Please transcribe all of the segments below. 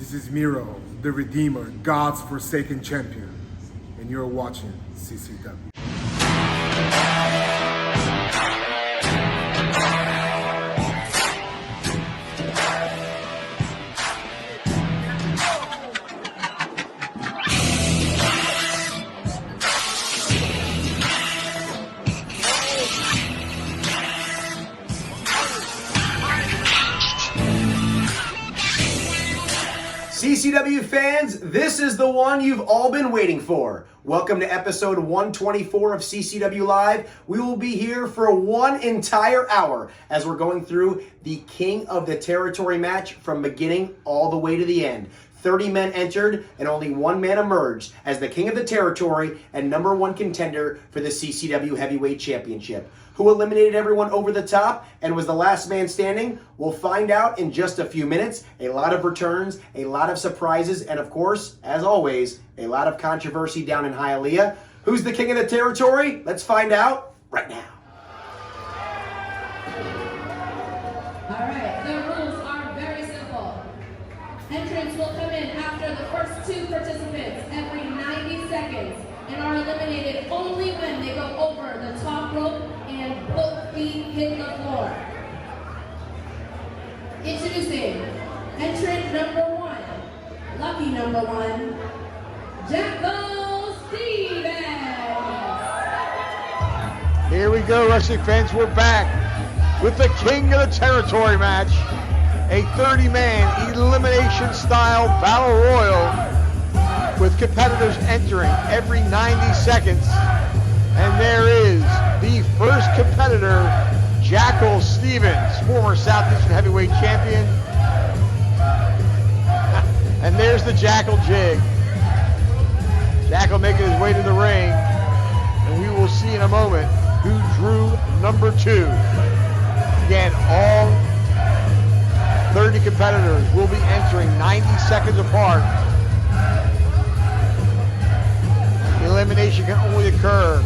This is Miro, the Redeemer, God's forsaken champion, and you're watching CCW. CCW fans, this is the one you've all been waiting for. Welcome to episode 124 of CCW Live. We will be here for one entire hour as we're going through the King of the Territory match from beginning all the way to the end. 30 men entered and only one man emerged as the King of the Territory and number one contender for the CCW Heavyweight Championship. Who eliminated everyone over the top and was the last man standing? We'll find out in just a few minutes. A lot of returns, a lot of surprises, and of course, as always, a lot of controversy down in Hialeah. Who's the King of the Territory? Let's find out right now. All right, the rules are very simple. Entrants will come in after the first two participants every 90 seconds and are eliminated only when they go over the top rope and both feet hit the floor. Introducing entrant number one, lucky number one, Gangrel Stevens. Here we go, wrestling fans. We're back with the King of the Territory match. A 30-man elimination-style battle royal with competitors entering every 90 seconds. And there is the first competitor, Gangrel Stevens, former Southeastern Heavyweight Champion. And there's the Jackal jig. Jackal making his way to the ring. And we will see in a moment who drew number two. Again, all 30 competitors will be entering 90 seconds apart. Elimination can only occur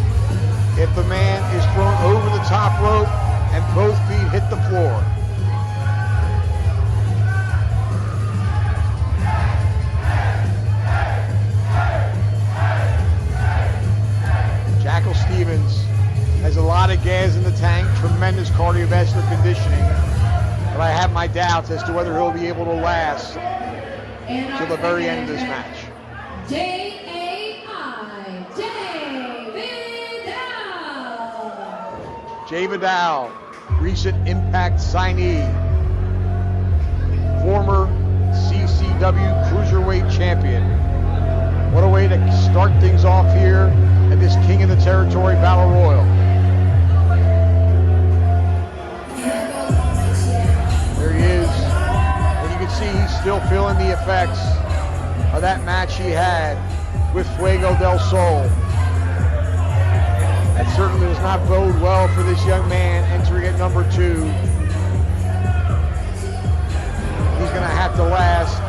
if the man is thrown over the top rope and both feet hit the floor. Gangrel Stevens has a lot of gas in the tank, tremendous cardiovascular conditioning, but I have my doubts as to whether he'll be able to last to the very end of this match. Jay Vidal, recent Impact signee, former CCW Cruiserweight Champion. What a way to start things off here at this King of the Territory Battle Royal. There he is, and you can see he's still feeling the effects of that match he had with Fuego del Sol. That certainly does not bode well for this young man entering at number two. He's going to have to last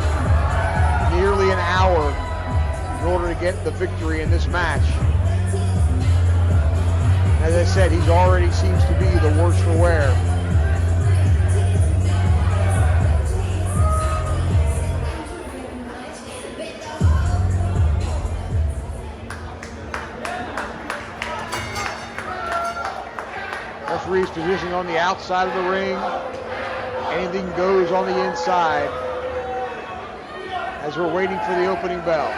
nearly an hour in order to get the victory in this match. As I said, he's already seems to be the worse for wear. Referee's positioning on the outside of the ring. Anything goes on the inside as we're waiting for the opening bell.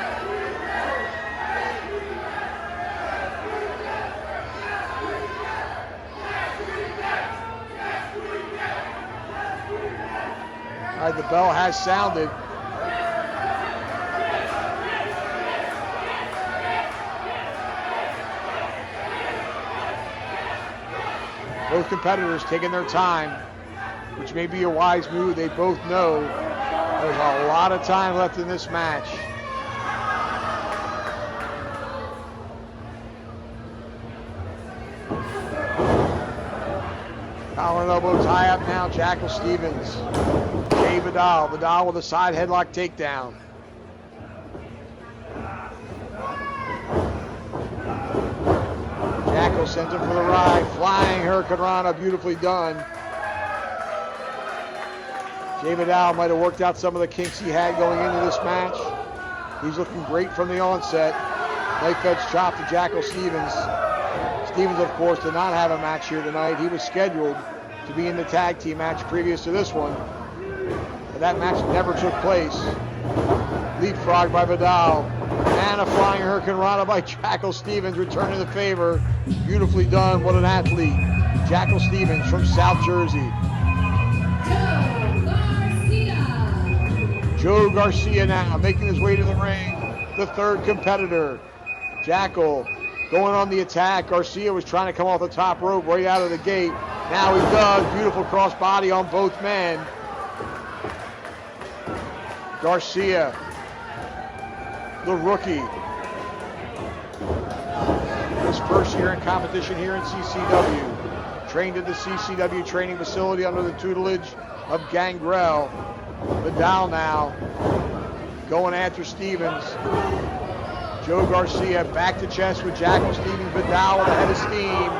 All right, the bell has sounded. Both competitors taking their time, which may be a wise move. They both know there's a lot of time left in this match. Collar and elbow tie up now, Gangrel Stevens. Jay Vidal. Vidal with a side headlock takedown. Gangrel sends him for the ride. Flying Hurricane Rana, beautifully done. Jay Vidal might have worked out some of the kinks he had going into this match. He's looking great from the onset. Knife edge chop to Jackal Stevens. Stevens, of course, did not have a match here tonight. He was scheduled to be in the tag team match previous to this one, but that match never took place. Leapfrog by Vidal, and a flying Hurricane Rana by Jackal Stevens, returning the favor. Beautifully done. What an athlete. Jackal Stevens from South Jersey. Joe Garcia now making his way to the ring. The third competitor. Jackal going on the attack. Garcia was trying to come off the top rope right out of the gate. Now he does. Beautiful crossbody on both men. Garcia, the rookie. His first year in competition here in CCW. Trained at the CCW Training Facility under the tutelage of Gangrel. Vidal now going after Stevens. Joe Garcia back to chest with Jackal Stevens. Vidal with a head of steam.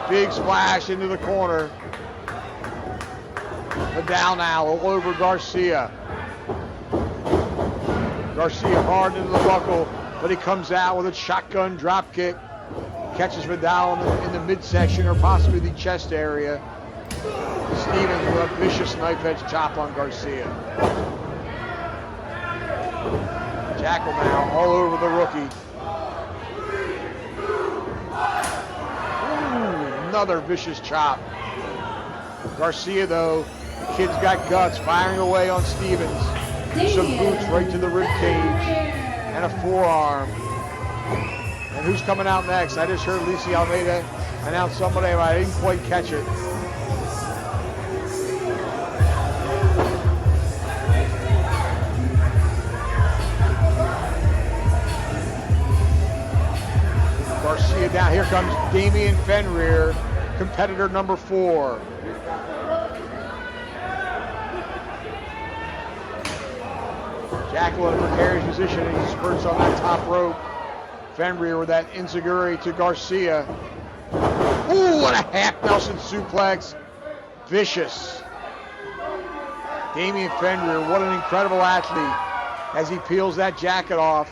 Big splash into the corner. Vidal now all over Garcia. Garcia hard into the buckle, but he comes out with a shotgun drop kick. Catches Vidal in the midsection or possibly the chest area. Stevens with a vicious knife edge chop on Garcia. Jackal now all over the rookie. Ooh, another vicious chop. Garcia, though, the kid's got guts, firing away on Stevens. Some boots right to the rib cage and a forearm. And who's coming out next? I just heard Lisi Almeida announce somebody, but I didn't quite catch it. Garcia down. Here comes Damian Fenrir, competitor number 4. Jackal in a precarious position, and he spurts on that top rope. Fenrir with that enziguri to Garcia. Ooh, and a half Nelson suplex. Vicious. Damian Fenrir, what an incredible athlete as he peels that jacket off.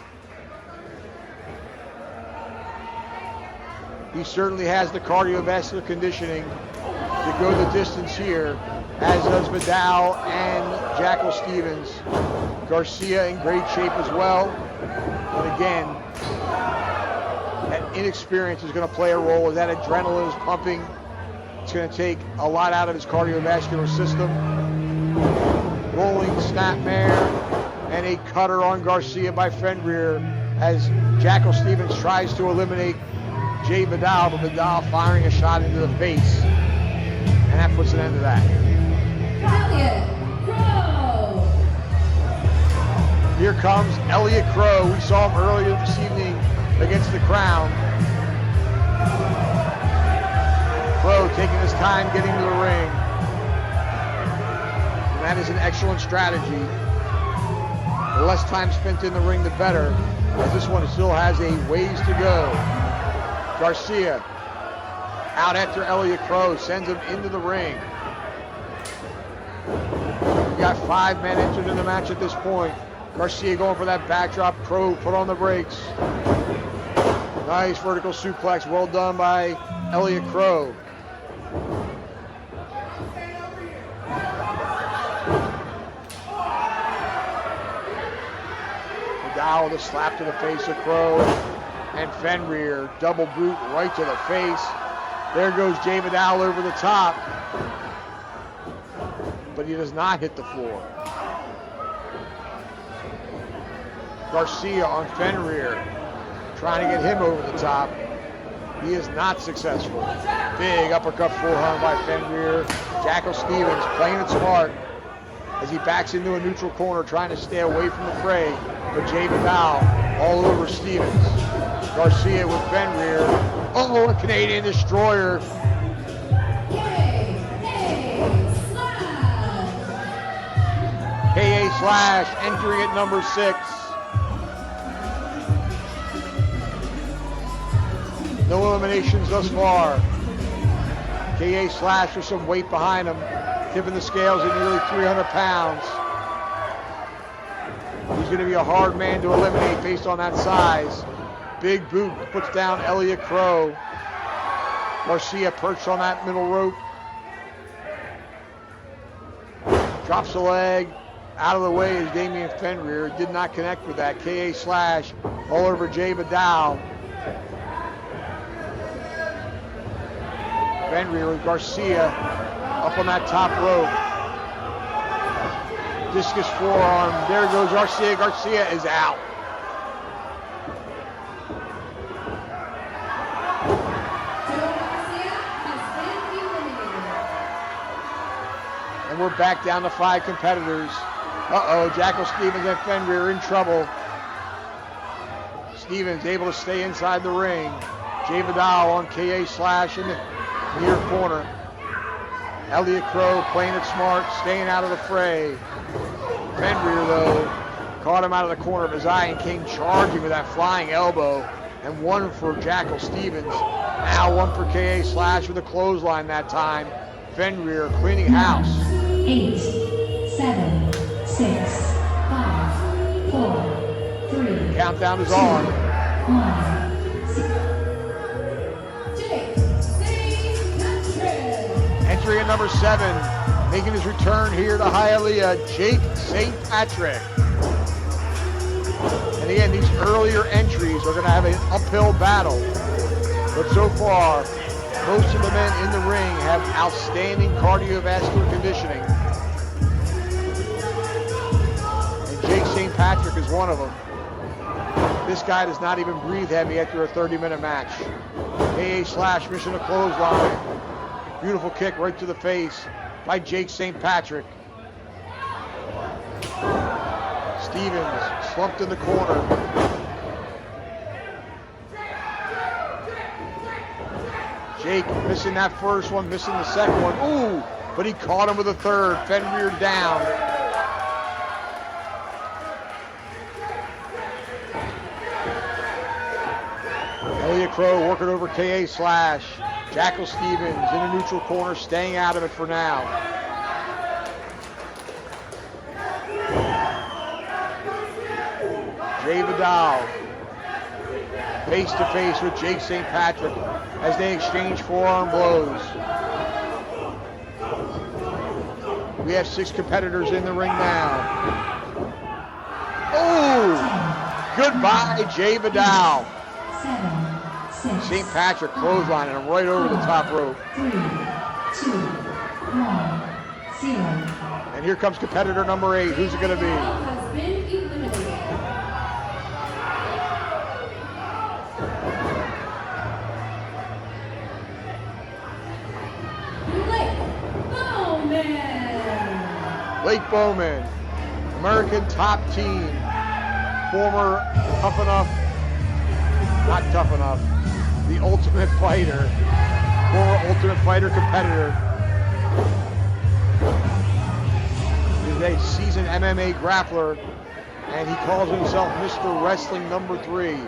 He certainly has the cardiovascular conditioning to go the distance here, as does Vidal and Jackal Stevens. Garcia in great shape as well. But again, that inexperience is going to play a role as that adrenaline is pumping. It's going to take a lot out of his cardiovascular system. Rolling snapmare and a cutter on Garcia by Fenrir as Jackal Stevens tries to eliminate Jay Vidal, but Vidal firing a shot into the face. And that puts an end to that. Here comes Elliot Crow. We saw him earlier this evening against the Crown. Crow taking his time getting to the ring. And that is an excellent strategy. The less time spent in the ring, the better, as this one still has a ways to go. Garcia out after Elliot Crow, sends him into the ring. We've got 5 men entered in the match at this point. Garcia going for that backdrop. Crow put on the brakes. Nice vertical suplex. Well done by Elliot Crow. Vidal with a slap to the face of Crow. And Fenrir, double boot right to the face. There goes Jay Vidal over the top. But he does not hit the floor. Garcia on Fenrir, trying to get him over the top. He is not successful. Big uppercut forehand by Fenrir. Jackal Stevens playing it smart as he backs into a neutral corner, trying to stay away from the fray. But Jay Vidal all over Stevens. Garcia with Fenrir. Oh, a Canadian destroyer. KA Slash entering at number 6. No eliminations thus far. KA Slash with some weight behind him. tipping the scales at nearly 300 pounds. He's going to be a hard man to eliminate based on that size. Big boot puts down Elliot Crow. Garcia perched on that middle rope. Drops the leg. Out of the way is Damian Fenrir. Did not connect with that. KA slash all over Jay Vidal. Fenrir with Garcia up on that top rope. Discus forearm. There goes Garcia. Garcia is out. And we're back down to 5 competitors. Uh-oh, Jackal Stevens and Fenrir in trouble. Stevens able to stay inside the ring. Jay Vidal on KA slash in the near corner. Elliot Crow playing it smart, staying out of the fray. Fenrir, though, caught him out of the corner of his eye and came charging with that flying elbow. And one for Jackal Stevens. Now one for KA slash with a clothesline that time. Fenrir cleaning house. 8, 7, 6, 5, 4, 3. Countdown is on. 1. Entry at number 7, making his return here to Hialeah, Jake St. Patrick. And again, these earlier entries are going to have an uphill battle. But so far, most of the men in the ring have outstanding cardiovascular conditioning. And Jake St. Patrick is one of them. This guy does not even breathe heavy after a 30-minute match. KA slash missing a clothesline. Beautiful kick right to the face by Jake St. Patrick. Stevens slumped in the corner. Jake missing that first one, missing the second one. Ooh, but he caught him with a third. Fenrir down. Elliot Crow working over KA slash. Jackal Stevens in a neutral corner, staying out of it for now. Jay Vidal face to face with Jake St. Patrick as they exchange forearm blows. We have 6 competitors in the ring now. Oh! Goodbye, Jay Vidal. 7, 6, St. Patrick clotheslining him right over the top rope. 3, 2, 1, 0. And here comes competitor number 8. Who's it going to be? Has been eliminated. Blake Bowman, American top team, former Tough Enough, not Tough Enough, the Ultimate Fighter, former Ultimate Fighter competitor. He's a seasoned MMA grappler, and he calls himself Mr. Wrestling number 3.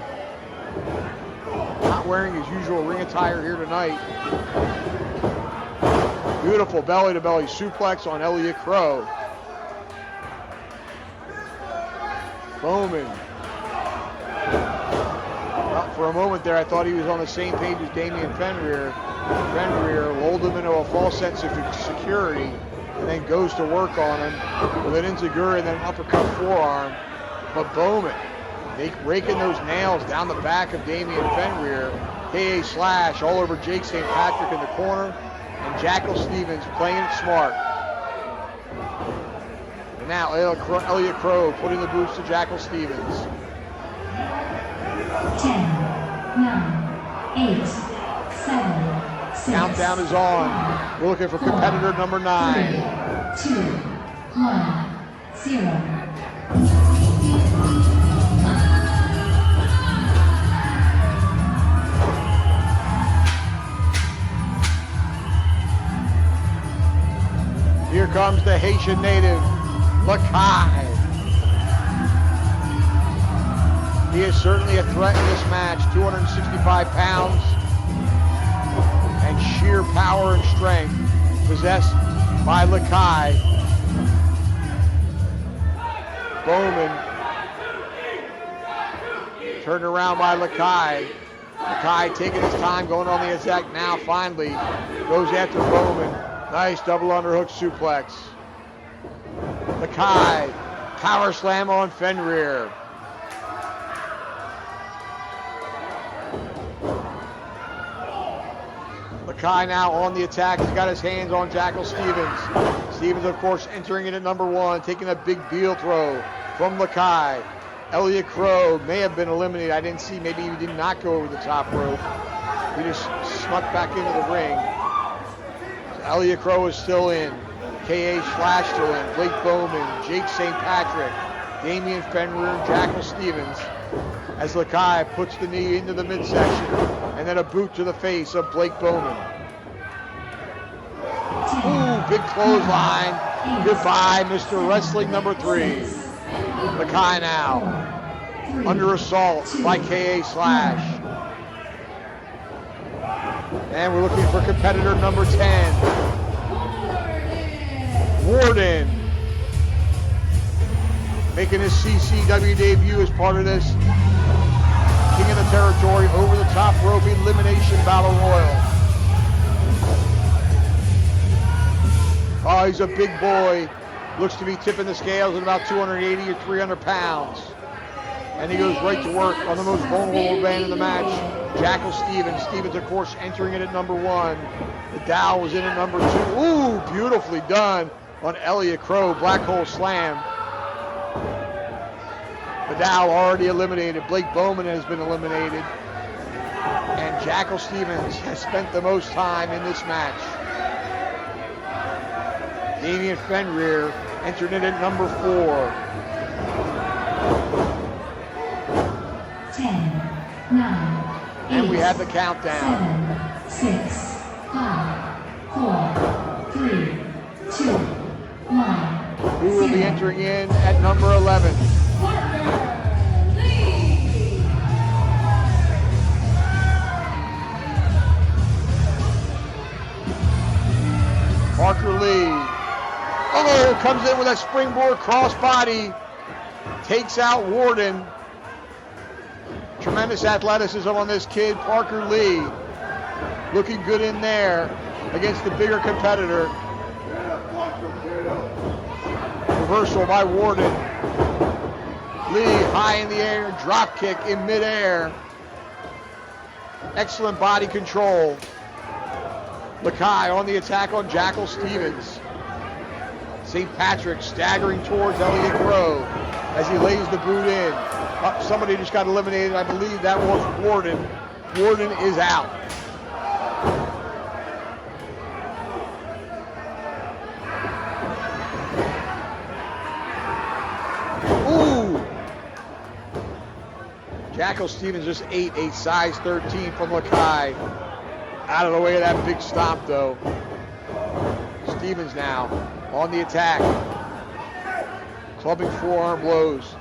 Not wearing his usual ring attire here tonight. Beautiful belly-to-belly suplex on Elliot Crow. Bowman. Well, for a moment there, I thought he was on the same page as Damian Fenrir. Fenrir lulled him into a false sense of security and then goes to work on him with an enziguri and then an uppercut forearm. But Bowman, raking those nails down the back of Damian Fenrir. KA slash all over Jake St. Patrick in the corner. And Jackal Stevens playing it smart. And now Elliot Crow putting the boots to Jackal Stevens. 10, 9, 8, 7, 6. Countdown is on. We're looking for competitor number 9. 3, 2, 1, 0. Here comes the Haitian native, Lakai. He is certainly a threat in this match, 265 pounds and sheer power and strength, possessed by Lakai. Bowman. Turned around by Lakai. Lakai taking his time, going on the attack now, finally. Goes after Bowman. Nice double underhook suplex. Lakai, power slam on Fenrir. Lakai now on the attack. He's got his hands on Jackal Stevens. Stevens, of course, entering in at number 1, taking a big heel throw from Lakai. Elliot Crow may have been eliminated. I didn't see. Maybe he did not go over the top rope. He just snuck back into the ring. So Elliot Crow is still in. K.A. Slash still in. Blake Bowman, Jake St. Patrick, Damian Fenrir, and Jackal Stevens. As Lakai puts the knee into the midsection. And then a boot to the face of Blake Bowman. Ooh, big clothesline. Goodbye, Mr. Wrestling number 3. Lakai now, under assault by K.A. Slash. And we're looking for competitor number 10. Warden. Making his CCW debut as part of this King of the Territory over the top rope elimination battle royal. Oh, he's a big boy. Looks to be tipping the scales at about 280 or 300 pounds. And he goes right to work on the most vulnerable man in the match, Jackal Stevens. Stevens, of course, entering it at number 1. The Dow was in at number 2. Ooh, beautifully done on Elliot Crow. Black hole slam. The Dow already eliminated. Blake Bowman has been eliminated. And Jackal Stevens has spent the most time in this match. Damian Fenrir entered in at number 4. 10, 9, 8, And we have the countdown. 7, 6, 5, 4, 3, 2, 1. Who will be entering in at number 11? Parker Lee. Oh, comes in with a springboard crossbody. Takes out Warden. Tremendous athleticism on this kid, Parker Lee. Looking good in there against the bigger competitor. Reversal by Warden. Lee high in the air, drop kick in midair. Excellent body control. Lakai on the attack on Jackal Stevens. St. Patrick staggering towards Elliot Crow as he lays the boot in. Somebody just got eliminated. I believe that was Warden. Warden is out. Ooh! Jackal Stevens just ate a size 13 from Lakai. Out of the way of that big stomp, though. Stevens now on the attack. Clubbing forearm blows.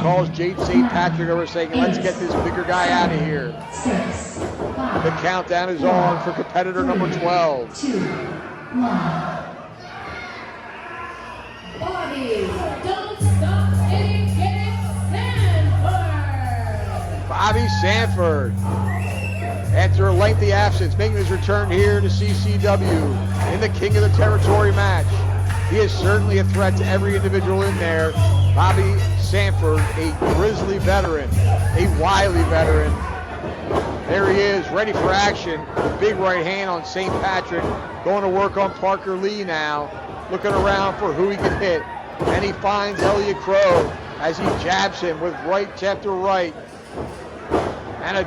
Calls Jade St. Patrick over saying, let's get this bigger guy out of here. 6, 5, The countdown is on for competitor number 12. 2, 1. Bobby, don't stop getting Sanford. Bobby Sanford, after a lengthy absence, making his return here to CCW in the King of the Territory match. He is certainly a threat to every individual in there. Bobby Sanford, a grizzly veteran, a wily veteran. There he is, ready for action. Big right hand on St. Patrick. Going to work on Parker Lee now. Looking around for who he can hit. And he finds Elliot Crow as he jabs him with right after right. And a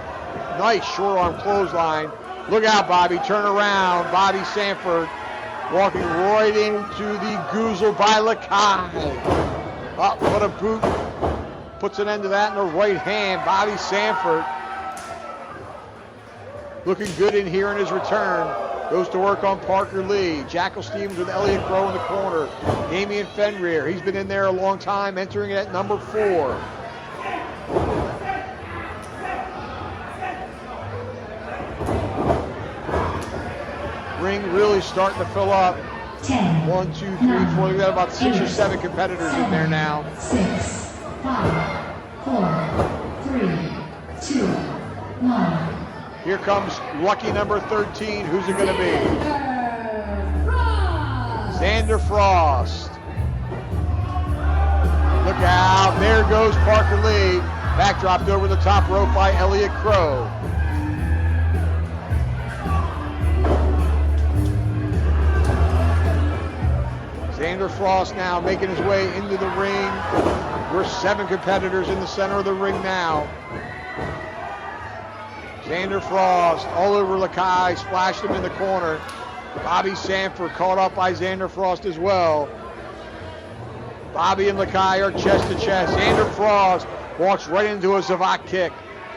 nice short arm clothesline. Look out, Bobby. Turn around. Bobby Sanford walking right into the goozle by Lakai. Oh, what a boot. Puts an end to that in the right hand. Bobby Sanford looking good in here in his return. Goes to work on Parker Lee. Jackal Stevens with Elliot Crow in the corner. Damian Fenrir. He's been in there a long time, entering it at number 4. Ring really starting to fill up. 10. 1, 2, 3, 4. We've got about 6 or 7 competitors in there now. 6, 5, 4, 3, 2, 1. Here comes lucky number 13. Who's it going to be? Xander Frost. Look out. There goes Parker Lee. Backdropped over the top rope by Elliot Crow. Xander Frost now making his way into the ring. We're 7 competitors in the center of the ring now. Xander Frost all over Lakai, splashed him in the corner. Bobby Sanford caught up by Xander Frost as well. Bobby and Lakai are chest to chest. Xander Frost walks right into a Zavak kick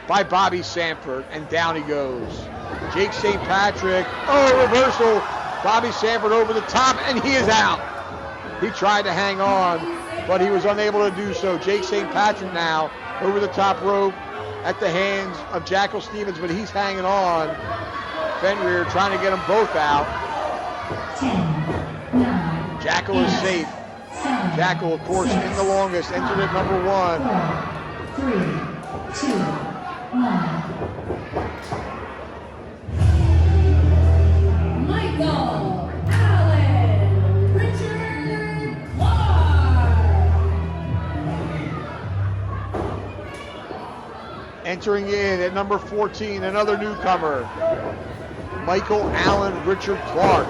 by Bobby Sanford, and down he goes. Jake St. Patrick, reversal. Bobby Sanford over the top, and he is out. He tried to hang on, but he was unable to do so. Jake St. Patrick now over the top rope at the hands of Jackal Stevens, but he's hanging on. Fenrir trying to get them both out. 10, 9, Jackal is safe. 7, Jackal, of course, in the longest, entered at number 1. 4, 3, 2, 1. Michael Allen Richard Clark. Entering in at number 14, another newcomer, Michael Allen Richard Clark.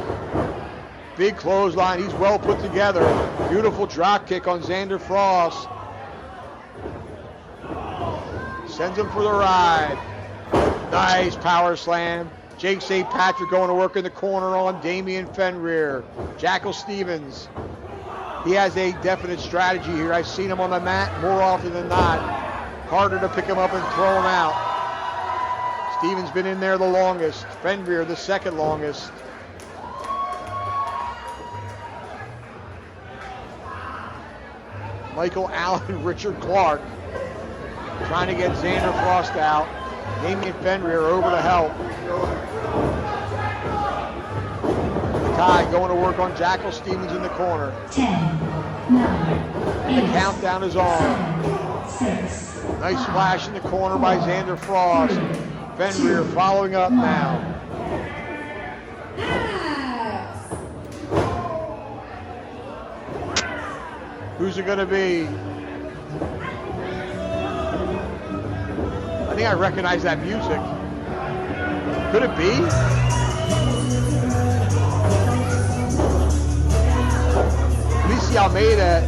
Big clothesline, he's well put together. Beautiful drop kick on Xander Frost. Sends him for the ride. Nice power slam. Jake St. Patrick going to work in the corner on Damian Fenrir. Jackal Stevens. He has a definite strategy here. I've seen him on the mat more often than not. Harder to pick him up and throw him out. Stevens been in there the longest. Fenrir the second longest. Michael Allen Richard Clark trying to get Xander Frost out. Damian Fenrir over to help. Lakai going to work on Jackal Stevens in the corner. 10, 9, The 8, countdown is on. 7, 6, Nice splash in the corner by Xander Frost. Fenrir following up now. Axe. Who's it going to be? I think I recognize that music. Could it be? Lisi Almeida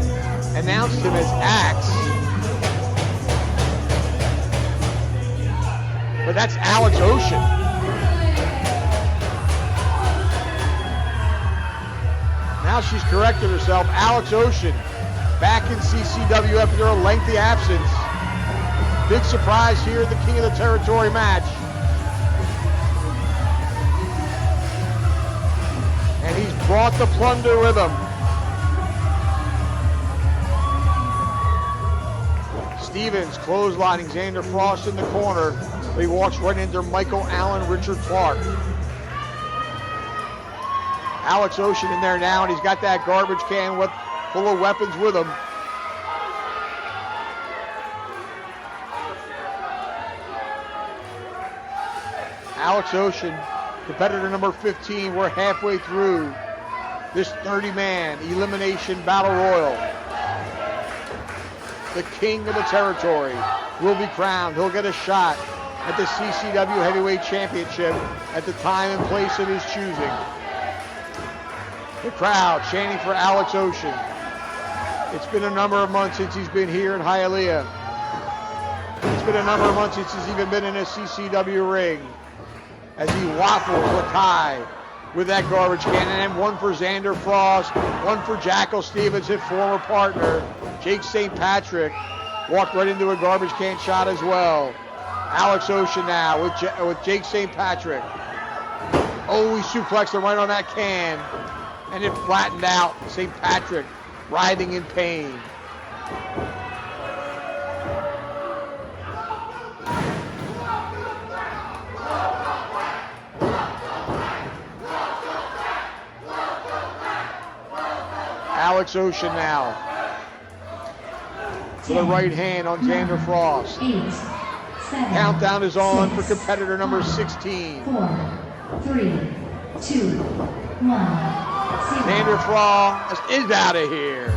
announced him as Axe. But that's Alex Ocean. Now she's corrected herself. Alex Ocean back in CCW after a lengthy absence. Big surprise here at the King of the Territory match. And he's brought the plunder with him. Stevens clotheslining Xander Frost in the corner. But he walks right into Michael Allen Richard Clark. Alex Ocean in there now, and he's got that garbage can full of weapons with him. Alex Ocean, competitor number 15. We're halfway through this 30-man elimination battle royal. The king of the territory will be crowned. He'll get a shot at the CCW Heavyweight Championship at the time and place of his choosing. The crowd chanting for Alex Ocean. It's been a number of months since he's been here in Hialeah. It's been a number of months since he's even been in a CCW ring. As he waffles Lakai with that garbage can. And then one for Xander Frost, one for Jackal Stevens, his former partner. Jake St. Patrick walked right into a garbage can shot as well. Alex Ocean now with Jake St. Patrick. Oh, he suplexed him right on that can. And it flattened out. St. Patrick writhing in pain. Alex Ocean now. With a right hand on Xander Frost. 8, 7, Countdown is on for 6, competitor number 5, 16. 4, 3, 2, 1, 0. Xander Frost is out of here.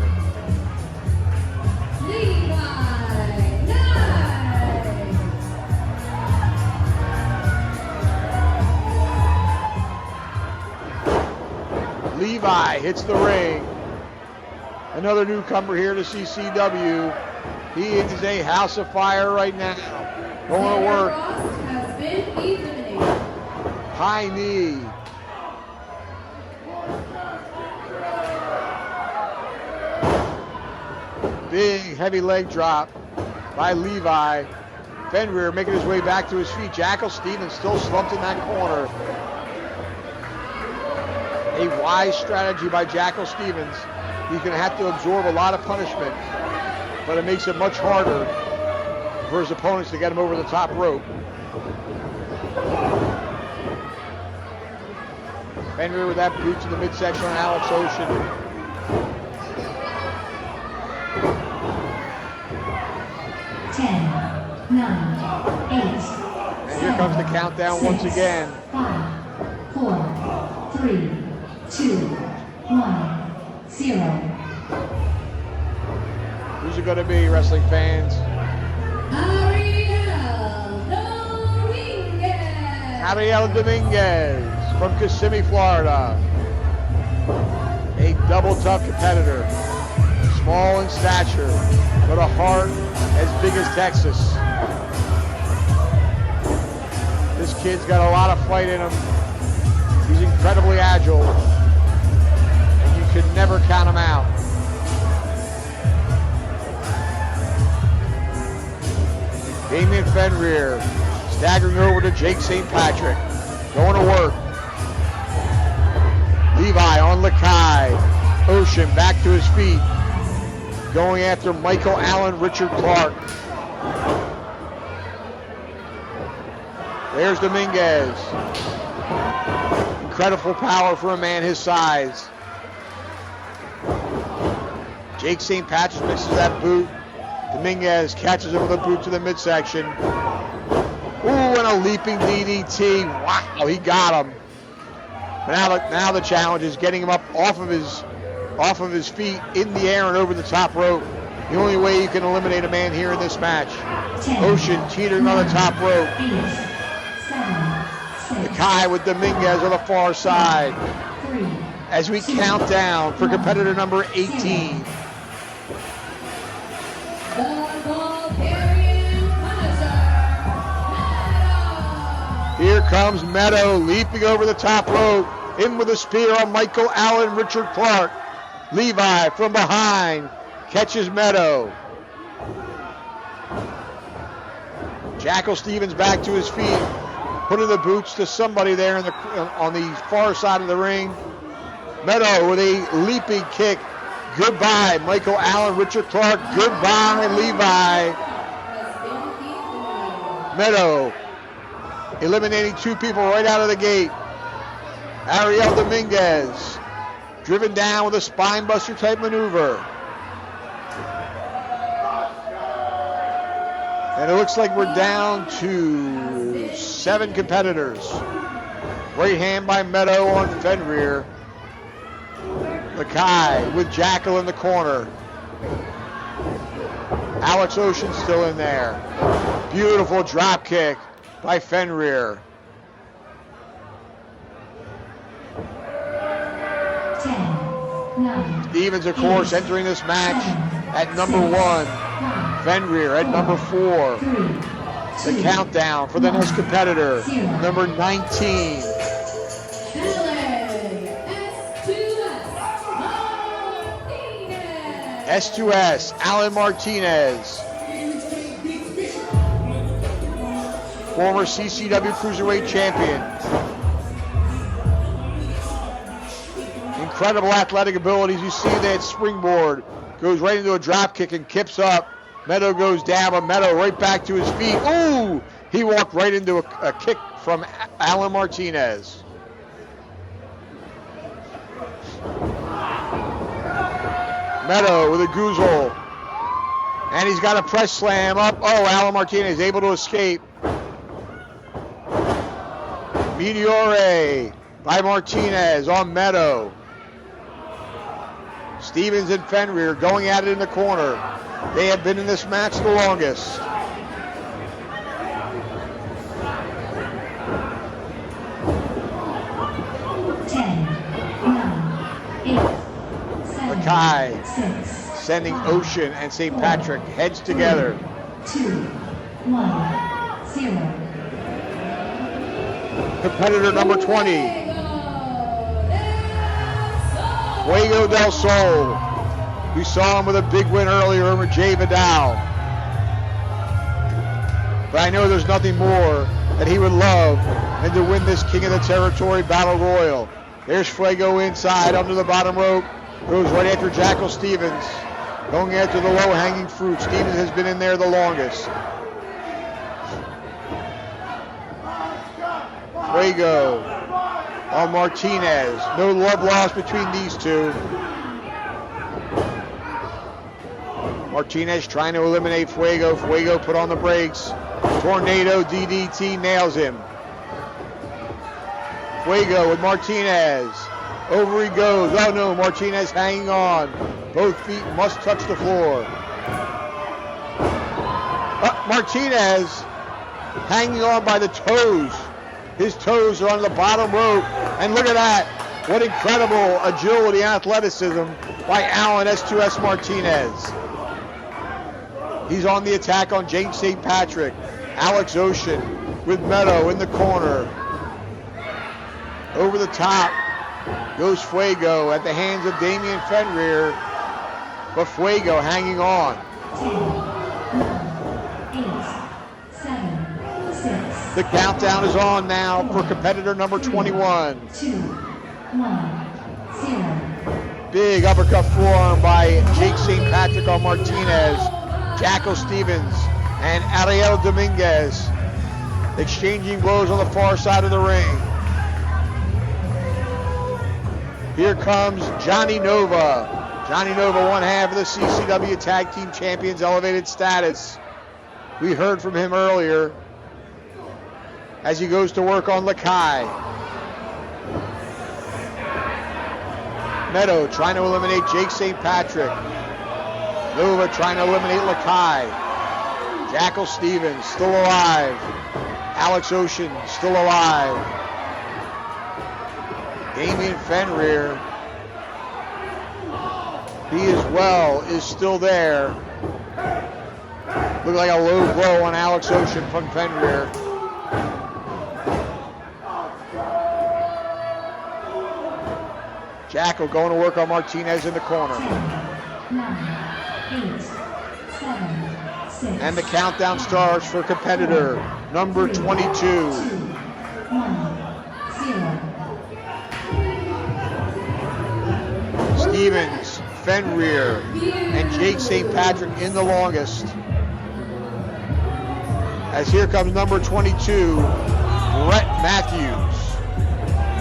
Levi hits the ring. Another newcomer here to CCW. He is a house of fire right now. Going to work. Has been eliminated. High knee. Big heavy leg drop by Levi. Fenrir making his way back to his feet. Jackal Stevens still slumped in that corner. A wise strategy by Jackal Stevens. He's going to have to absorb a lot of punishment, but it makes it much harder for his opponents to get him over the top rope. Fenrir with that boot to the midsection on Alex Ocean. 10, 9, 8. And here comes the countdown once again. 5, 4, 3, 2, 1, 0. Who's it going to be, wrestling fans? Ariel Dominguez from Kissimmee, Florida. A double tough competitor. Small in stature, but a heart as big as Texas. This kid's got a lot of fight in him. He's incredibly agile. And you can never count him out. Damian Fenrir staggering over to Jake St. Patrick. Going to work. Levi on Lakai. Ocean back to his feet. Going after Michael Allen, Richard Clark. There's Dominguez. Incredible power for a man his size. Jake St. Patrick misses that boot. Dominguez catches him with a boot to the midsection. Ooh, and a leaping DDT. Wow, he got him. But now the challenge is getting him up off of his feet in the air and over the top rope. The only way you can eliminate a man here in this match. 10, Ocean teetering on the top rope. 8, 7, 6, Kai with Dominguez on the far side. 3, As we count down for competitor number 18. The Bulgarian Punisher, Meadow. Here comes Meadow leaping over the top rope. In with a spear on Michael Allen, Richard Clark. Levi from behind catches Meadow. Jackal Stevens back to his feet, putting the boots to somebody there on the far side of the ring. Meadow with a leaping kick. Goodbye, Michael Allen, Richard Clark. Goodbye, Levi. Meadow eliminating two people right out of the gate. Ariel Dominguez driven down with a spine buster type maneuver. And it looks like we're down to 7 competitors. Right hand by Meadow on Fenrir. Lakai with Jackal in the corner. Alex Ocean still in there. Beautiful drop kick by Fenrir. 10, 9, Stevens, of course, entering this match at number 1. Fenrir at number 4. 3, The 2, countdown for the next competitor, number 19. S2S, Alan Martinez. Former CCW Cruiserweight Champion. Incredible athletic abilities. You see that springboard. Goes right into a drop kick and kips up. Meadow goes down, but Meadow right back to his feet. Ooh! He walked right into a kick from Alan Martinez. Meadow with a goozle. And he's got a press slam up. Oh, Alan Martinez able to escape. Meteore by Martinez on Meadow. Stevens and Fenrir going at it in the corner. They have been in this match the longest. Mackay sending Ocean and St. Patrick heads together. 2, 1, 0. Competitor number 20. Fuego del Sol. We saw him with a big win earlier over Jay Vidal. But I know there's nothing more that he would love than to win this King of the Territory Battle Royal. There's Fuego inside under the bottom rope. Goes right after Jackal Stevens. Going after the low-hanging fruit. Stevens has been in there the longest. Fuego on Martinez. No love lost between these two. Martinez trying to eliminate Fuego. Fuego put on the brakes. Tornado DDT nails him. Fuego with Martinez. Over he goes. Oh no, Martinez hanging on. Both feet must touch the floor. Martinez hanging on by the toes. His toes are on the bottom rope. And look at that. What incredible agility and athleticism by Alan S2S Martinez. He's on the attack on James St. Patrick. Alex Ocean with Meadow in the corner. Over the top goes Fuego at the hands of Damian Fenrir. But Fuego hanging on. 10, 9, 8, 7, 6. The countdown is on now for competitor number 21. 2, 1, 0. Big uppercut forearm by Jake St. Patrick on Martinez. Jackal Stevens and Ariel Dominguez exchanging blows on the far side of the ring. Here comes Johnny Nova. Johnny Nova, one half of the CCW Tag Team Champions elevated status. We heard from him earlier as he goes to work on Lakai. Meadow trying to eliminate Jake St. Patrick. Nova trying to eliminate Lakai. Jackal Stevens still alive. Alex Ocean still alive. Damian Fenrir, he as well is still there. Looked like a low blow on Alex Ocean from Fenrir. Jackal going to work on Martinez in the corner. 10, 9, 8, 7, 6. And the countdown starts for competitor number 22. 2, 1, 0. Stevens, Fenrir, and Jake St. Patrick in the longest. As here comes number 22, Brett Matthews,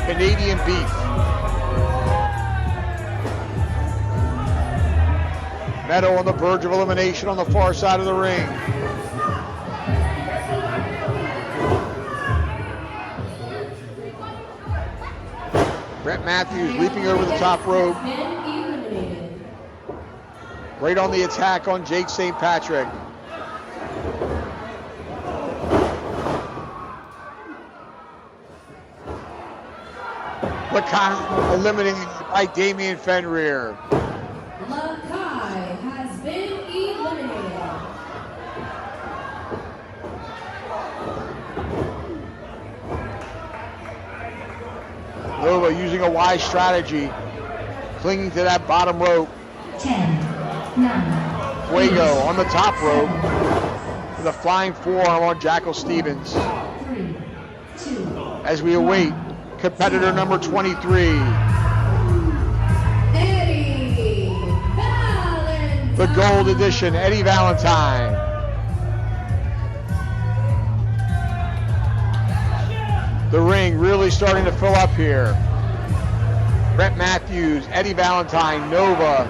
Canadian Beef. Meadow on the verge of elimination on the far side of the ring. Brett Matthews leaping over the top rope. Right on the attack on Jake St. Patrick. Lakai eliminated by Damian Fenrir. Lakai has been eliminated. Nova using a wise strategy, clinging to that bottom rope. 10, 9. Fuego on the top rope with a flying forearm on Jackal Stevens. 3, 2. As we await competitor number 23. Eddie Valentine. The gold edition, Eddie Valentine. The ring really starting to fill up here. Brett Matthews, Eddie Valentine, Nova,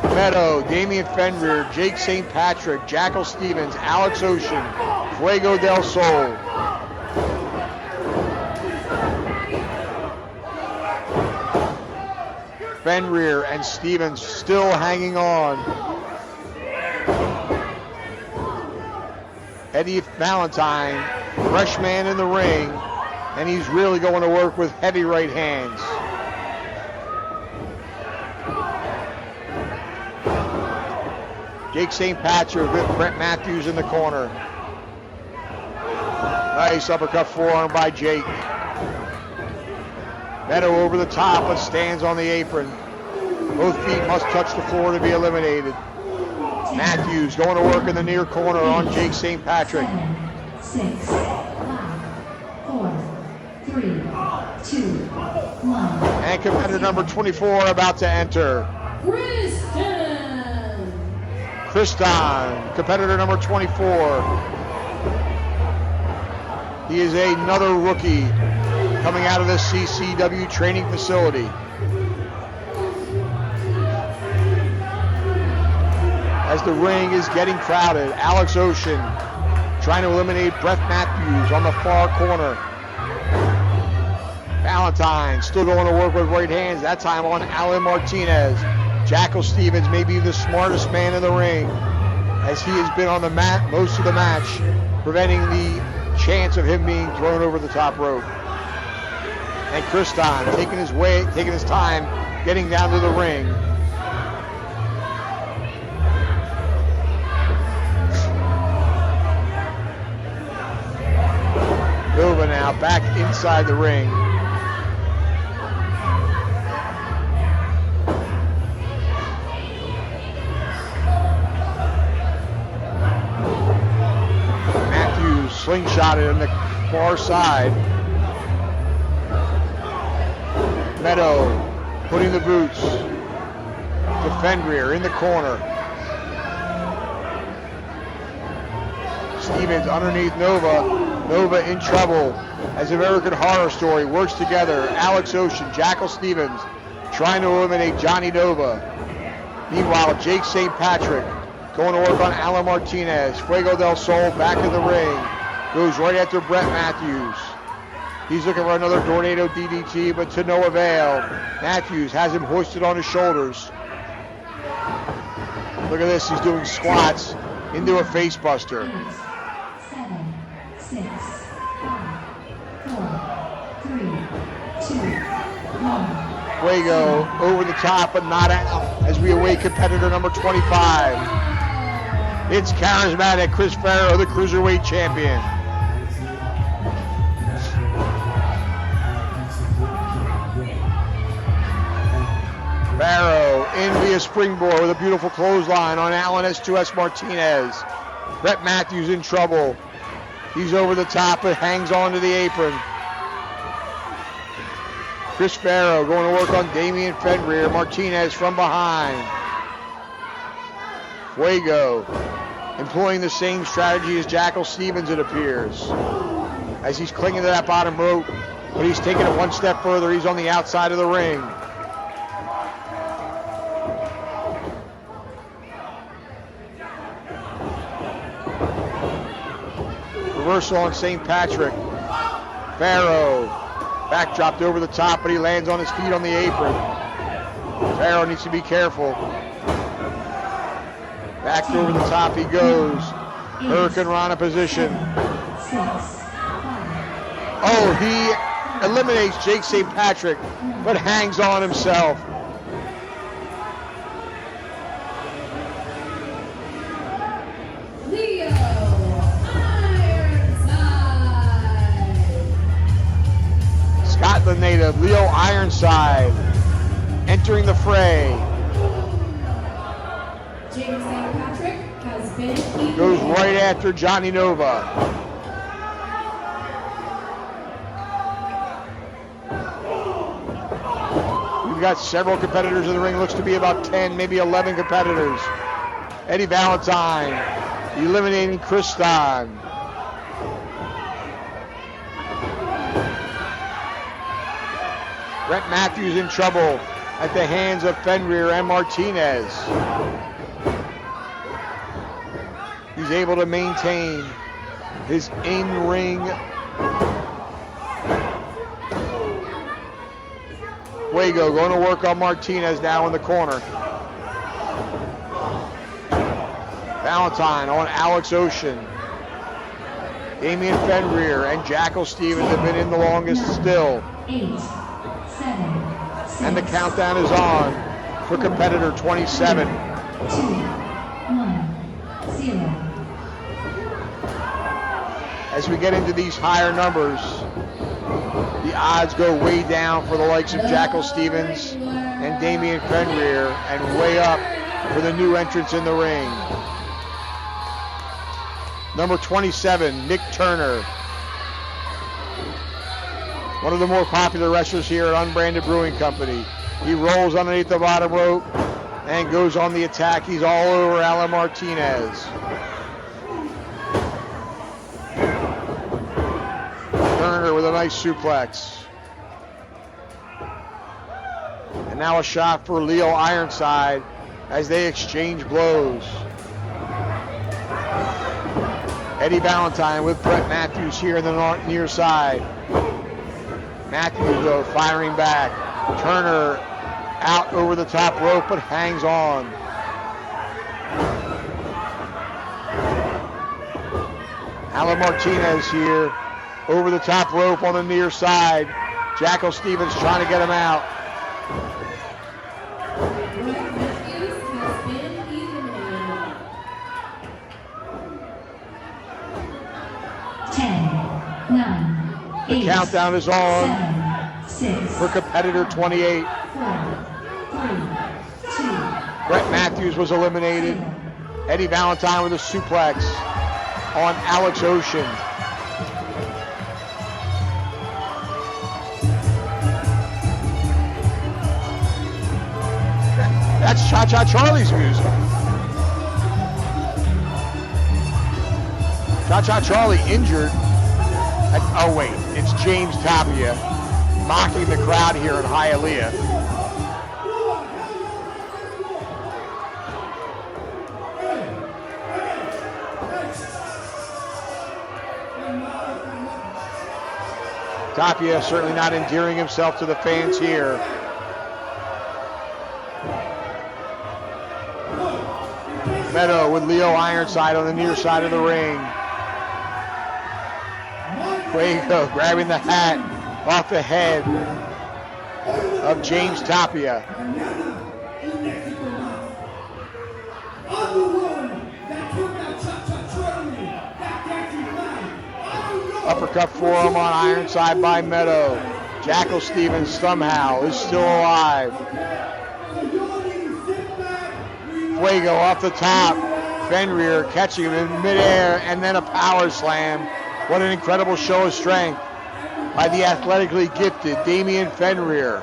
Meadow, Damian Fenrir, Jake St. Patrick, Jackal Stevens, Alex Ocean, Fuego del Sol. Fenrir and Stevens still hanging on. Eddie Valentine, fresh man in the ring, and he's really going to work with heavy right hands. Jake St. Patrick with Brett Matthews in the corner. Nice uppercut forearm by Jake. Meadow over the top, but stands on the apron. Both feet must touch the floor to be eliminated. Matthews going to work in the near corner on Jake St. Patrick. 7, 6, 5, 4, 3, 2, 1. And competitor number 24 about to enter. Kristan, competitor number 24. He is another rookie coming out of the CCW Training Facility. As the ring is getting crowded, Alex Ocean trying to eliminate Brett Matthews on the far corner. Valentine still going to work with right hands, that time on Alan Martinez. Jackal Stevens may be the smartest man in the ring, as he has been on the mat most of the match, preventing the chance of him being thrown over the top rope. And Kristan taking his time, getting down to the ring. Nova now back inside the ring. Matthews slingshotted on the far side. Meadow putting the boots to Fenrir in the corner. Stevens underneath Nova. Nova in trouble as American Horror Story works together. Alex Ocean, Jackal Stevens trying to eliminate Johnny Nova. Meanwhile, Jake St. Patrick going to work on Alan Martinez. Fuego del Sol back in the ring. Goes right after Brett Matthews. He's looking for another tornado DDT, but to no avail. Matthews has him hoisted on his shoulders. Look at this, he's doing squats into a face buster. 7, 6, 5, 4, 3, 2, 1. Fuego over the top, but not out, as we await competitor number 25. It's charismatic Chris Farrow, the Cruiserweight Champion. Farrow in via springboard with a beautiful clothesline on Alan S2S Martinez. Brett Matthews in trouble. He's over the top but hangs on to the apron. Chris Farrow going to work on Damian Fenrir. Martinez from behind. Fuego employing the same strategy as Jackal Stevens, it appears, as he's clinging to that bottom rope, but he's taking it one step further. He's on the outside of the ring. Reversal on St. Patrick. Farrow backdropped over the top, but he lands on his feet on the apron. Farrow needs to be careful. Back over the top he goes. Hurricane Rana position. Oh, he eliminates Jake St. Patrick, but hangs on himself. Scotland native Leo Ironside entering the fray. James St. Patrick has been eliminated. Goes right after Johnny Nova. We've got several competitors in the ring. Looks to be about 10, maybe 11 competitors. Eddie Valentine eliminating Kristan. Brett Matthews in trouble. at the hands of Fenrir and Martinez. He's able to maintain his in-ring Fuego going to work on Martinez now in the corner. Valentine on Alex Ocean. Damian Fenrir and Jackal Stevens have been in the longest still. 8, 7, 6, And the countdown is on for competitor 27. 2, 1, 0. As we get into these higher numbers, the odds go way down for the likes of Jackal Stevens and Damian Fenrir, and way up for the new entrants in the ring. Number 27, Nick Turner. One of the more popular wrestlers here at Unbranded Brewing Company. He rolls underneath the bottom rope and goes on the attack. He's all over Alan Martinez. Turner with a nice suplex. And now a shot for Leo Ironside as they exchange blows. Eddie Valentine with Brett Matthews here in the near side. Matthews, though, firing back. Turner out over the top rope, but hangs on. Alan Martinez here over the top rope on the near side. Jackal Stevens trying to get him out. Matthews has been eliminated. 10, 9, 8, Countdown is on 7, 6, for competitor 28. 4, 3, 2, Brett Matthews was eliminated. Eddie Valentine with a suplex on Alex Ocean. That's Cha-Cha Charlie's music. Cha-Cha Charlie injured. Oh wait, it's James Tapia mocking the crowd here in Hialeah. Tapia certainly not endearing himself to the fans here. Meadow with Leo Ironside on the near side of the ring. Fuego grabbing the hat off the head of James Tapia. Uppercut forearm on Ironside by Meadow. Jackal Stevens somehow is still alive. Fuego off the top. Fenrir catching him in midair, and then a power slam. What an incredible show of strength by the athletically gifted Damian Fenrir.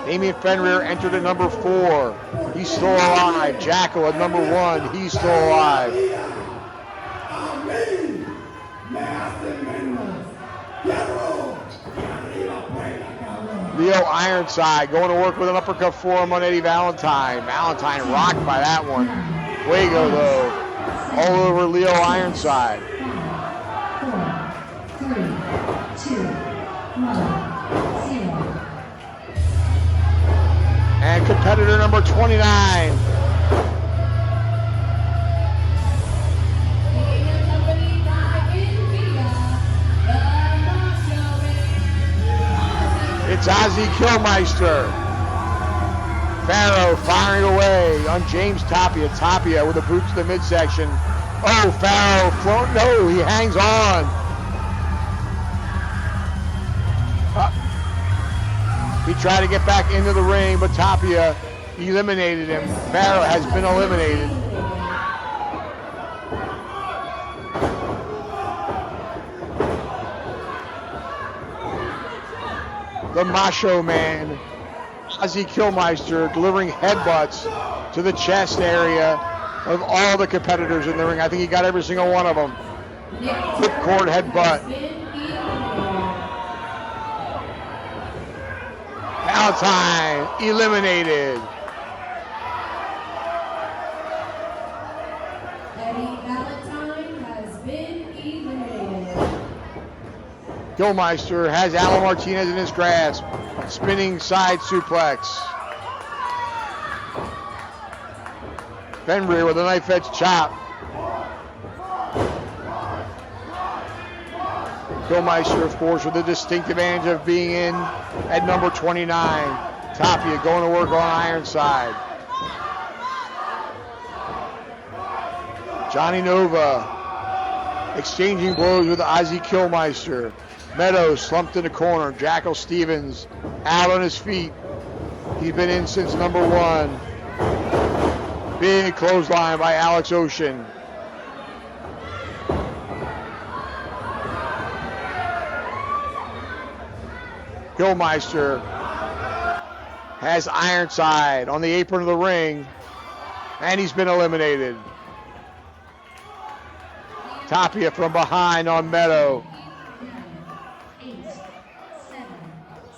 Damian Fenrir entered at number 4. He's still alive. Jackal at number 1. He's still alive. Leo Ironside going to work with an uppercut forearm on Eddie Valentine. Valentine rocked by that one. Fuego, though, all over Leo Ironside. 4, 3, 2, 1, 0. And competitor number 29. It's Ozzy Killmeister. Pharaoh firing away on James Tapia. Tapia with a boot to the midsection. Oh, Pharaoh float. No, he hangs on. He tried to get back into the ring, but Tapia eliminated him. Pharaoh has been eliminated. The Macho Man, Ozzy Killmeister, delivering headbutts to the chest area of all the competitors in the ring. I think he got every single one of them. Whipcord headbutt. Valentine eliminated. Eddie Valentine has been eliminated. Gilmeister has Alan Martinez in his grasp. Spinning side suplex. Fenrir with a knife edge chop. Gilmeister, of course, with the distinct advantage of being in at number 29. Tapia going to work on Ironside. Johnny Nova exchanging blows with Ozzy Gilmeister. Meadows slumped in the corner. Jackal Stevens out on his feet. He's been in since number 1. Big clothesline by Alex Ocean. Gilmeister has Ironside on the apron of the ring, and he's been eliminated. Tapia from behind on Meadow. 8, 7,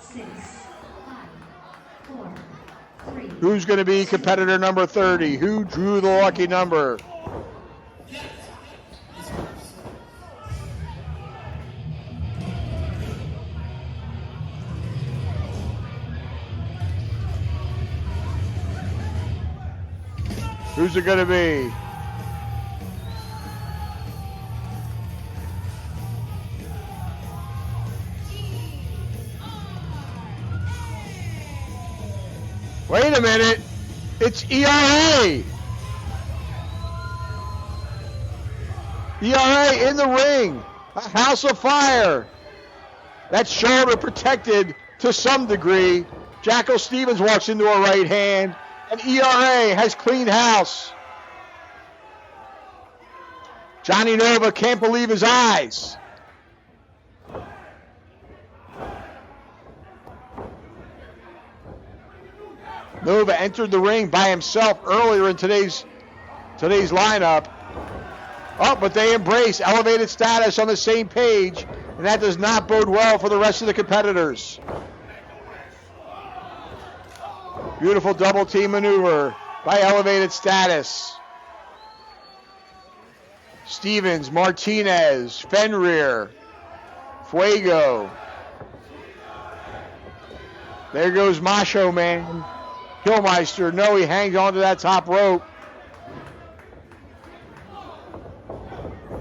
6, 5, 4, 3. Who's going to be competitor number 30? Who drew the lucky number? Who's it going to be? Wait a minute. It's ERA. ERA in the ring. A house of fire. That shoulder protected to some degree. Jackal Stevens walks into a right hand. And ERA has cleaned house. Johnny Nova can't believe his eyes. Nova entered the ring by himself earlier in today's lineup. Oh, but they embrace elevated status on the same page, and that does not bode well for the rest of the competitors. Beautiful double team maneuver by elevated status. Stevens, Martinez, Fenrir, Fuego. There goes Macho Man. Gilmeister, no, he hangs onto that top rope.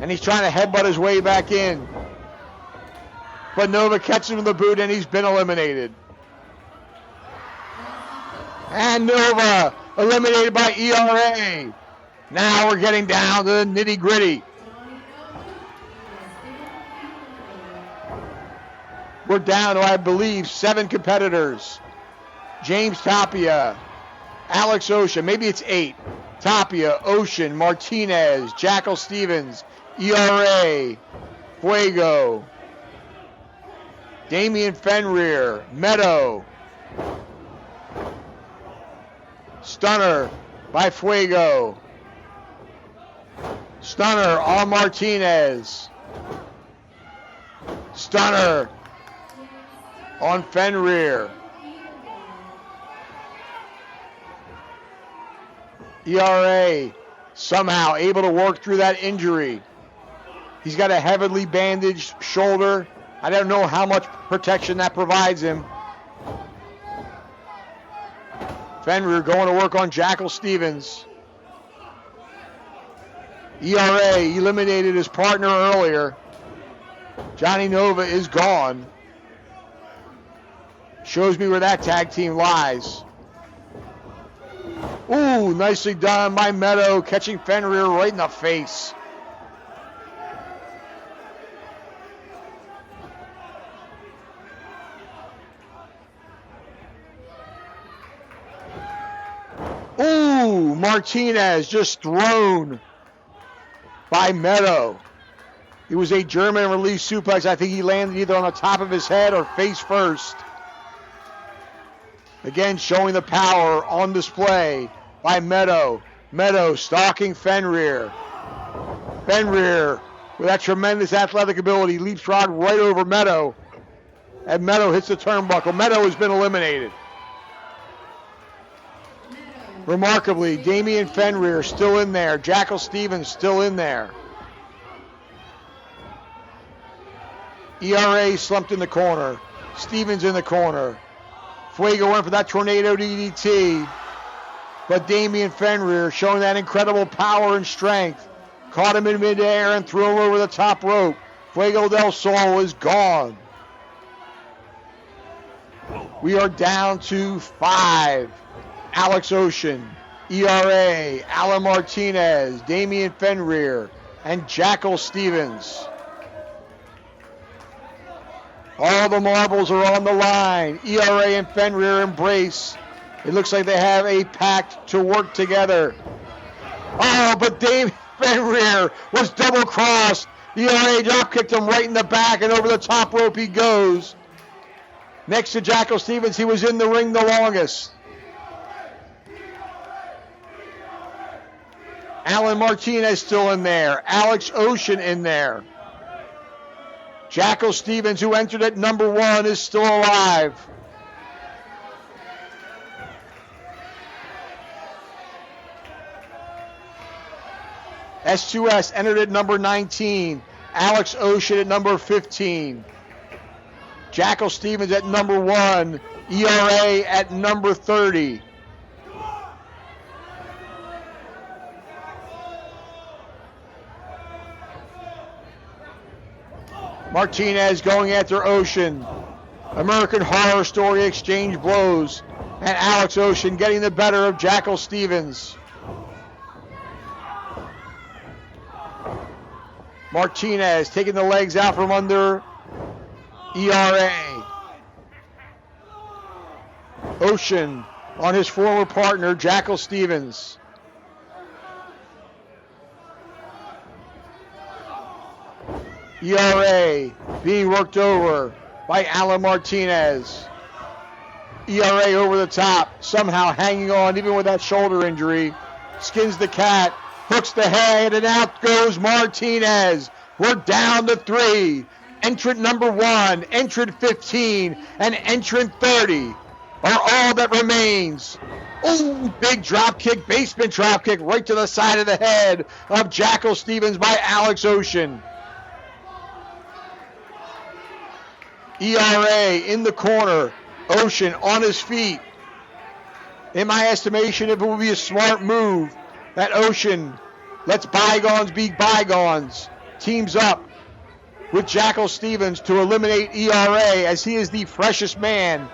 And he's trying to headbutt his way back in. But Nova catches him in the boot and he's been eliminated. And Nova eliminated by ERA. Now we're getting down to the nitty-gritty. We're down to, I believe, 7 competitors. James Tapia, Alex Ocean, maybe it's 8. Tapia, Ocean, Martinez, Jackal Stevens, ERA, Fuego, Damian Fenrir, Meadow, Stunner by Fuego, Stunner on Martinez, Stunner on Fenrir, ERA somehow able to work through that injury. He's got a heavily bandaged shoulder. I don't know how much protection that provides him. Fenrir going to work on Jackal Stevens. ERA eliminated his partner earlier. Johnny Nova is gone. Shows me where that tag team lies. Ooh, nicely done by Meadow, catching Fenrir right in the face. Ooh, Martinez just thrown by Meadow. It was a German release suplex. I think he landed either on the top of his head or face first. Again, showing the power on display by Meadow. Meadow stalking Fenrir. Fenrir, with that tremendous athletic ability, leapfrog right over Meadow. And Meadow hits the turnbuckle. Meadow has been eliminated. Remarkably, Damian Fenrir still in there. Jackal Stevens still in there. ERA slumped in the corner. Stevens in the corner. Fuego went for that tornado DDT. But Damian Fenrir showing that incredible power and strength. Caught him in midair and threw him over the top rope. Fuego del Sol is gone. We are down to 5. Alex Ocean, ERA, Alan Martinez, Damian Fenrir, and Jackal Stevens. All the marbles are on the line. ERA and Fenrir embrace. It looks like they have a pact to work together. Oh, but Damian Fenrir was double-crossed. ERA drop-kicked him right in the back, and over the top rope he goes. Next to Jackal Stevens, he was in the ring the longest. Alan Martinez still in there. Alex Ocean in there. Jackal Stevens, who entered at number 1, is still alive. S2S entered at number 19. Alex Ocean at number 15. Jackal Stevens at number 1. ERA at number 30. Martinez going after Ocean. American Horror Story exchange blows. And Alex Ocean getting the better of Jackal Stevens. Martinez taking the legs out from under ERA. Ocean on his former partner, Jackal Stevens. ERA being worked over by Alan Martinez. ERA over the top, somehow hanging on even with that shoulder injury. Skins the cat, hooks the head, and out goes Martinez. We're down to 3. Entrant number 1, entrant 15, and entrant 30 are all that remains. Oh, big drop kick, basement drop kick right to the side of the head of Jackal Stevens by Alex Ocean. ERA in the corner. Ocean on his feet. In my estimation, it would be a smart move that Ocean lets bygones be bygones. Teams up with Jackal Stevens to eliminate ERA as he is the freshest man.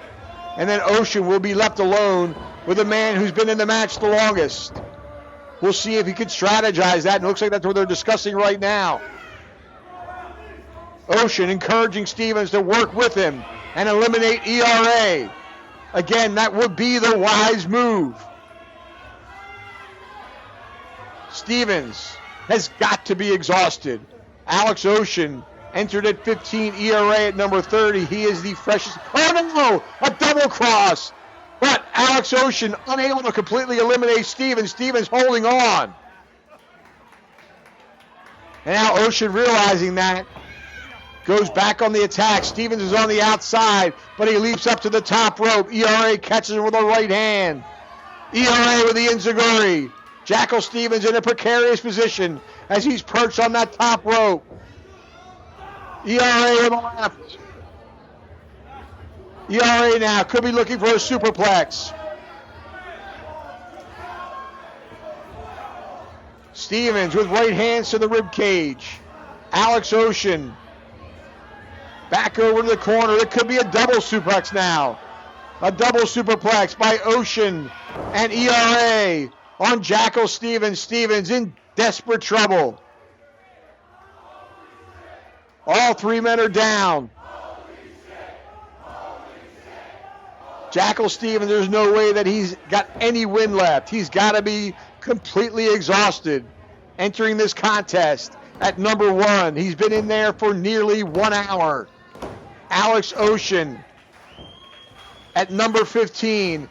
And then Ocean will be left alone with a man who's been in the match the longest. We'll see if he can strategize that. And it looks like that's what they're discussing right now. Ocean encouraging Stevens to work with him and eliminate ERA. Again, that would be the wise move. Stevens has got to be exhausted. Alex Ocean entered at 15, ERA at number 30. He is the freshest. Oh no! A double cross! But Alex Ocean unable to completely eliminate Stevens. Stevens holding on. And now Ocean realizing that goes back on the attack. Stevens is on the outside, but he leaps up to the top rope. ERA catches him with a right hand. ERA with the enziguri. Jackal Stevens in a precarious position as he's perched on that top rope. ERA on the left. ERA now could be looking for a superplex. Stevens with right hands to the rib cage. Alex Ocean back over to the corner. It could be a double suplex now. A double superplex by Ocean and ERA on Jackal Stevens. Stevens in desperate trouble. All 3 men are down. Jackal Stevens, there's no way that he's got any wind left. He's got to be completely exhausted entering this contest at number 1. He's been in there for nearly 1 hour. Alex Ocean at number 15.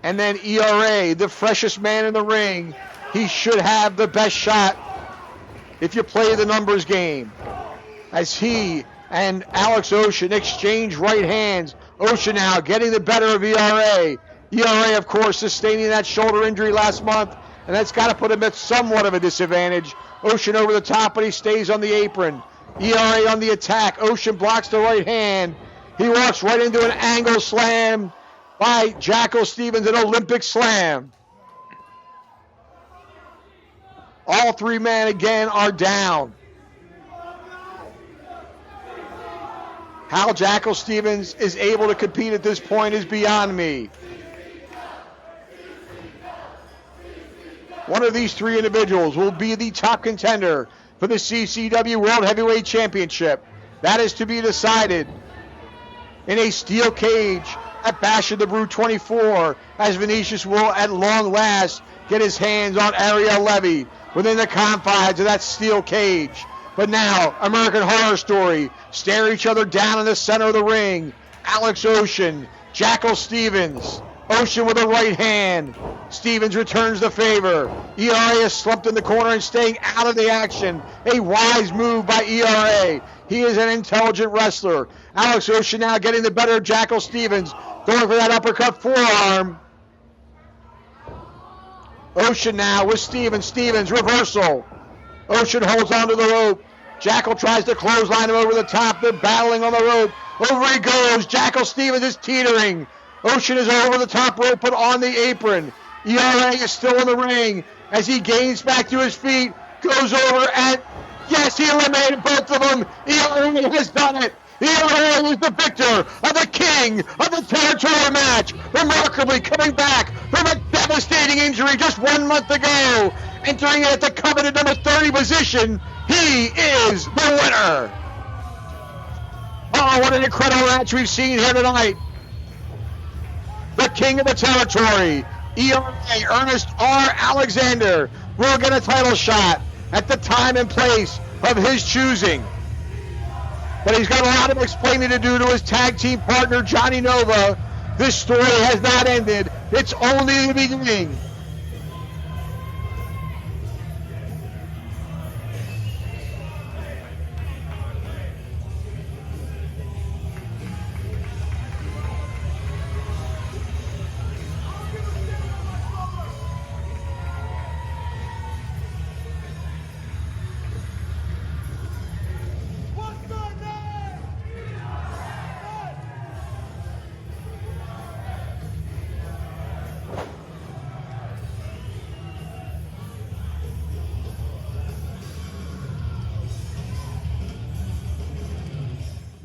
And then ERA, the freshest man in the ring. He should have the best shot if you play the numbers game. As he and Alex Ocean exchange right hands. Ocean now getting the better of ERA. ERA, of course, sustaining that shoulder injury last month, and that's got to put him at somewhat of a disadvantage. Ocean over the top, but he stays on the apron. ERA on the attack. Ocean blocks the right hand. He walks right into an angle slam by Jackal Stevens, an Olympic slam. All three men again are down. How Jackal Stevens is able to compete at this point is beyond me. One of these three individuals will be the top contender for the CCW World Heavyweight Championship. That is to be decided in a steel cage at Bash of the Brew 24, as Vinicius will at long last get his hands on Ariel Levy within the confines of that steel cage. But now, American Horror Story stare each other down in the center of the ring. Alex Ocean, Jackal Stevens. Ocean with a right hand. Stevens returns the favor. ERA is slumped in the corner and staying out of the action. A wise move by ERA. He is an intelligent wrestler. Alex Ocean now getting the better of Jackal Stevens. Going for that uppercut forearm. Ocean now with Stevens. Stevens reversal. Ocean holds onto the rope. Jackal tries to clothesline him over the top. They're battling on the rope. Over he goes. Jackal Stevens is teetering. Ocean is over the top rope but on the apron. ERA is still in the ring as he gains back to his feet. Goes over and yes, he eliminated both of them. ERA has done it. ERA is the victor of the King of the Territory match. Remarkably coming back from a devastating injury just 1 month ago. Entering at the coveted number 30 position, he is the winner. Oh, what an incredible match we've seen here tonight. The King of the Territory, ERA, Ernest R. Alexander, will get a title shot at the time and place of his choosing. But he's got a lot of explaining to do to his tag team partner, Johnny Nova. This story has not ended. It's only the beginning.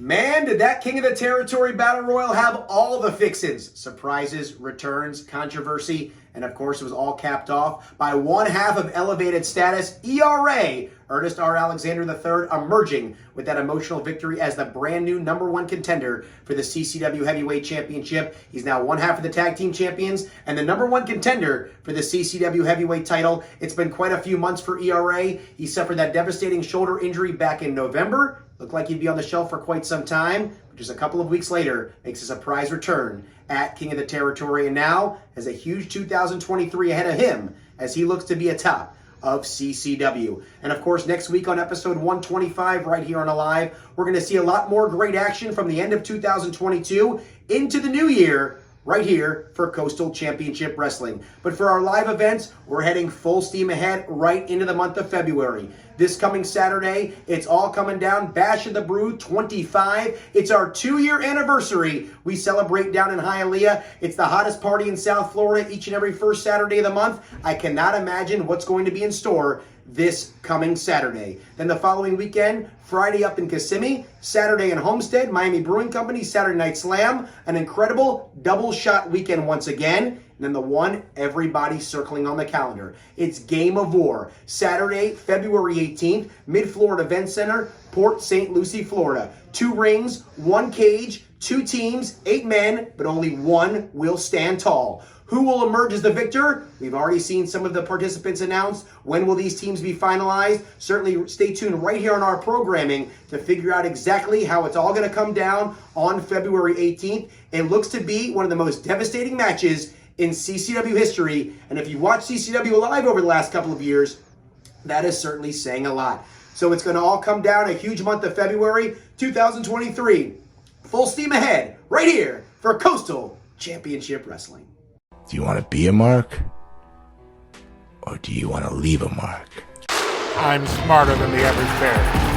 Man, did that King of the Territory Battle Royal have all the fixins. Surprises, returns, controversy, and of course it was all capped off by one half of elevated status, ERA, Ernest R. Alexander III, emerging with that emotional victory as the brand new #1 contender for the CCW Heavyweight Championship. He's now one half of the Tag Team Champions and the #1 contender for the CCW Heavyweight title. It's been quite a few months for ERA. He suffered that devastating shoulder injury back in November. Looked like he'd be on the shelf for quite some time, but just a couple of weeks later, makes a surprise return at King of the Territory, and now has a huge 2023 ahead of him as he looks to be atop of CCW. And of course, next week on episode 125, right here on Alive, we're going to see a lot more great action from the end of 2022 into the new year, right here for Coastal Championship Wrestling. But for our live events, we're heading full steam ahead right into the month of February. This coming Saturday, it's all coming down. Bash of the Brew 25. It's our 2-year anniversary. We celebrate down in Hialeah. It's the hottest party in South Florida each and every first Saturday of the month. I cannot imagine what's going to be in store this coming Saturday. Then the following weekend, Friday up in Kissimmee, Saturday in Homestead, Miami Brewing Company, Saturday Night Slam, an incredible double shot weekend once again. And then the one everybody's circling on the calendar. It's Game of War, Saturday, February 18th, Mid-Florida Event Center, Port St. Lucie, Florida. 2 rings, 1 cage, 2 teams, 8 men, but only one will stand tall. Who will emerge as the victor? We've already seen some of the participants announced. When will these teams be finalized? Certainly stay tuned right here on our programming to figure out exactly how it's all going to come down on February 18th. It looks to be one of the most devastating matches in CCW history. And if you watch CCW Live over the last couple of years, that is certainly saying a lot. So it's going to all come down a huge month of February 2023. Full steam ahead right here for Coastal Championship Wrestling. Do you want to be a mark? Or do you want to leave a mark? I'm smarter than the average bear.